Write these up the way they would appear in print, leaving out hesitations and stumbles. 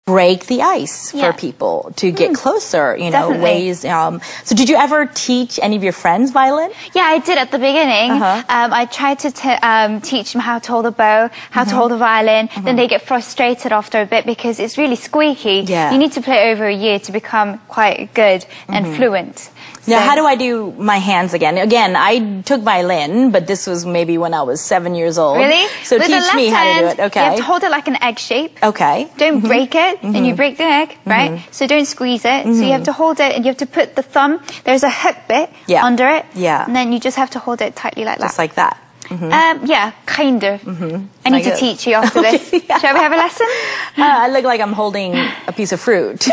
break the ice for people to get closer, you know, ways. So did you ever teach any of your friends violin? Yeah, I did at the beginning. I tried to teach them how to hold a bow, how to hold a violin. Then they get frustrated after a bit because it's really squeaky. Yeah. You need to play over a year to become quite good and fluent. Now, how do I do my hands again? Again, I took violin, but this was maybe when I was 7 years old. Really? So With teach me how to do it. Okay. You have to hold it like an egg shape. Okay. Don't break it, and you break the egg, right? So don't squeeze it. So you have to hold it, and you have to put the thumb, there's a hook bit under it. Yeah. And then you just have to hold it tightly like that. Just like that. Yeah, kind of. I need to teach you after this. Shall we have a lesson? I look like I'm holding a piece of fruit.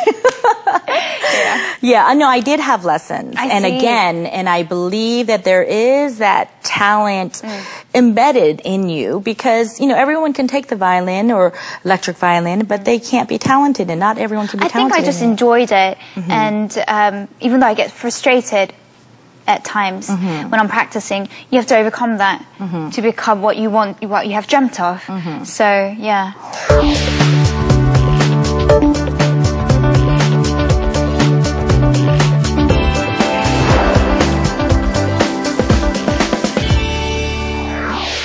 Yeah, no, I did have lessons. And again, and I believe that there is that talent embedded in you because, you know, everyone can take the violin or electric violin, but they can't be talented and not everyone can be talented. I think I just enjoyed it. And even though I get frustrated at times when I'm practicing, you have to overcome that to become what you want, what you have dreamt of. So, yeah.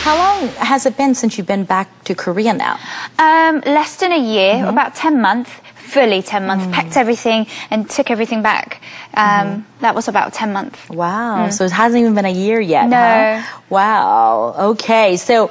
How long has it been since you've been back to Korea now? Less than a year, about 10 months, fully 10 months, packed everything and took everything back. That was about 10 months. Wow, so it hasn't even been a year yet, No. huh? Wow, okay. So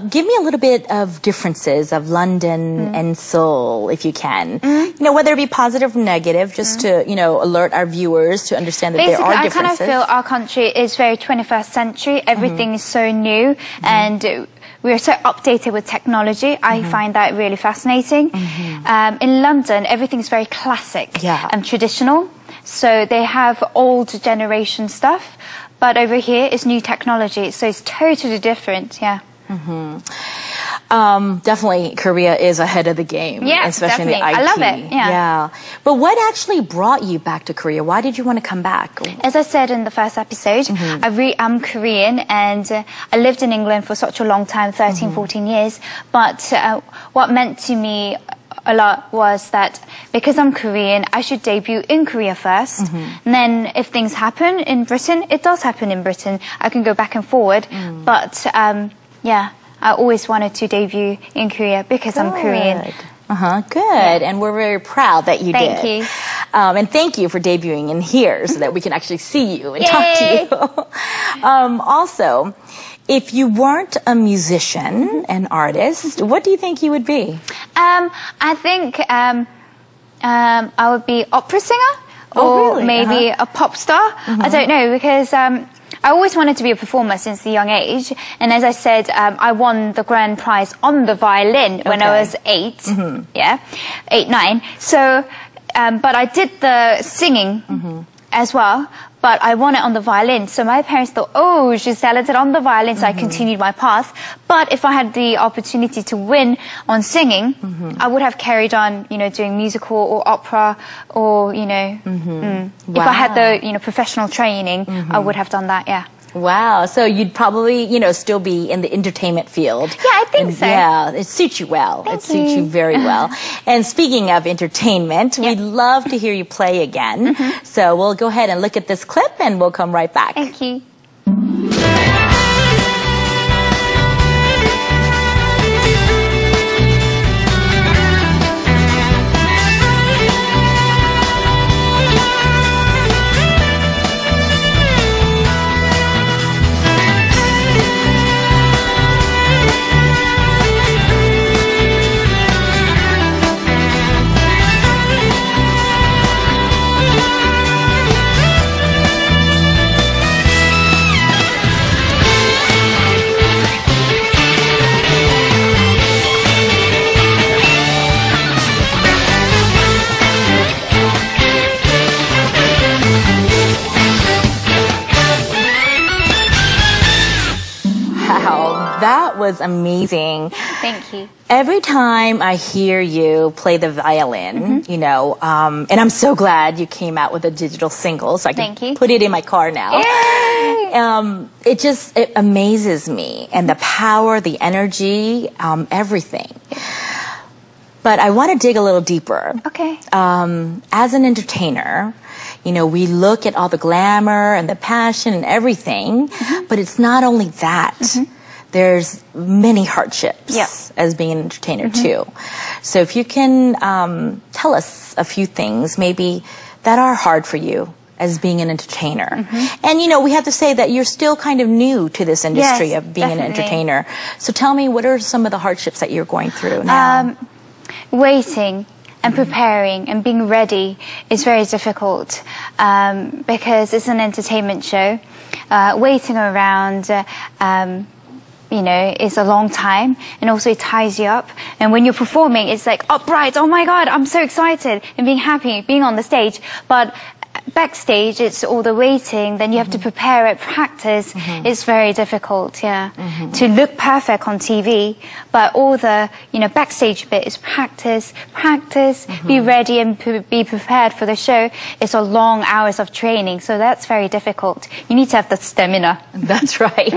give me a little bit of differences of London and Seoul, if you can. You know, whether it be positive or negative, just to, you know, alert our viewers to understand that Basically, there are differences. I kind of feel our country is very 21st century. Everything is so new and we are so updated with technology. I find that really fascinating. In London, everything's very classic and traditional. So they have old generation stuff, but over here is new technology. So it's totally different, Definitely, Korea is ahead of the game. Yeah, especially definitely. in the IT. I love it. Yeah. But what actually brought you back to Korea? Why did you want to come back? As I said in the first episode, I'm Korean and I lived in England for such a long time, 13, 14 years. But what meant to me a lot was that because I'm Korean, I should debut in Korea first. And then if things happen in Britain, it does happen in Britain. I can go back and forward. But I always wanted to debut in Korea because I'm Korean. Good. And we're very proud that you did. Thank you. And thank you for debuting in here so that we can actually see you and talk to you. Also, if you weren't a musician, an artist, what do you think you would be? I think I would be opera singer or maybe a pop star. I don't know because I always wanted to be a performer since a young age. And as I said, I won the grand prize on the violin when I was 8. 8, 9. So, but I did the singing as well. But I won it on the violin. So my parents thought, oh, she's talented on the violin. So I continued my path. But if I had the opportunity to win on singing, I would have carried on, you know, doing musical or opera or, you know, if I had the, you know, professional training, I would have done that, yeah. Wow. So you'd probably, you know, still be in the entertainment field. Yeah, I think so. Yeah, it suits you well. Thank it suits you very well. And speaking of entertainment, we'd love to hear you play again. So we'll go ahead and look at this clip and we'll come right back. Thank you. That was amazing. Thank you. Every time I hear you play the violin, you know, and I'm so glad you came out with a digital single so I can put it in my car now. Yay! It amazes me and the power, the energy, everything. But I want to dig a little deeper. Okay. As an entertainer, you know, we look at all the glamour and the passion and everything, but it's not only that. There's many hardships as being an entertainer too. So if you can tell us a few things maybe that are hard for you as being an entertainer. And, you know, we have to say that you're still kind of new to this industry of being an entertainer. So tell me, what are some of the hardships that you're going through now? Waiting and preparing and being ready is very difficult because it's an entertainment show. Waiting around, you know, is a long time, and also it ties you up. And when you're performing, it's like upright, oh my God, I'm so excited, and being happy, being on the stage. But backstage, it's all the waiting, then you have to prepare it, practice. It's very difficult, to look perfect on TV, but all the, you know, backstage bit is practice, be ready and be prepared for the show. It's a long hours of training, so that's very difficult. You need to have the stamina. That's right.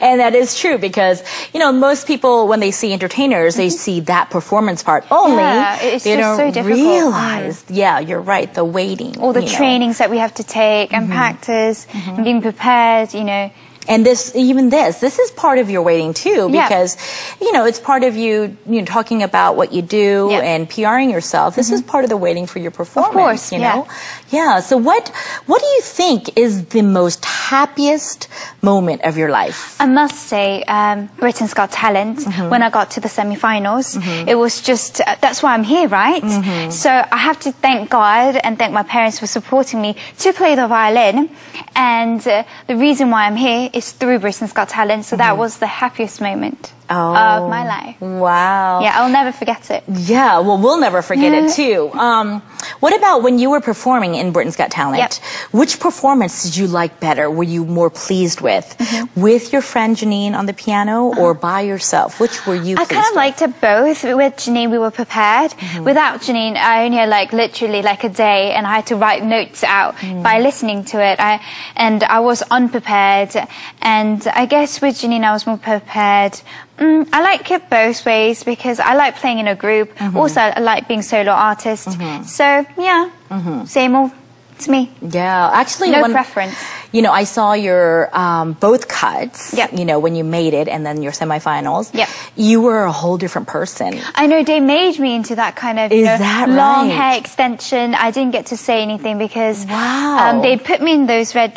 And that is true because, you know, most people, when they see entertainers, they see that performance part only. It's they just don't so difficult. realize, you're right, the waiting. All the trainings that we have to take and practice and being prepared, you know. And this is part of your waiting too, because, you know, it's part of you know, talking about what you do and PRing yourself. This is part of the waiting for your performance, of course, you know? Yeah. So what do you think is the most happiest moment of your life? I must say, Britain's Got Talent, when I got to the semi-finals, it was just, that's why I'm here, right? So I have to thank God and thank my parents for supporting me to play the violin. And the reason why I'm here is through Britain's Got Talent. So that was the happiest moment of my life. Wow. Yeah, I'll never forget it. Yeah, well, we'll never forget it too. What about when you were performing in Britain's Got Talent? Which performance did you like better? Were you more pleased with? With your friend Janine on the piano or by yourself? Which were you pleased with? I kind of liked it both. With Janine, we were prepared. Without Janine, I only had like literally like a day and I had to write notes out by listening to it. I was unprepared. And I guess with Janine, I was more prepared. I like it both ways because I like playing in a group. Also, I like being solo artist. So, yeah, same old. It's me. Yeah, actually, no preference. You know, I saw your both cuts. You know, when you made it, and then your semifinals. You were a whole different person. I know they made me into that kind of long hair extension. I didn't get to say anything because they put me in those red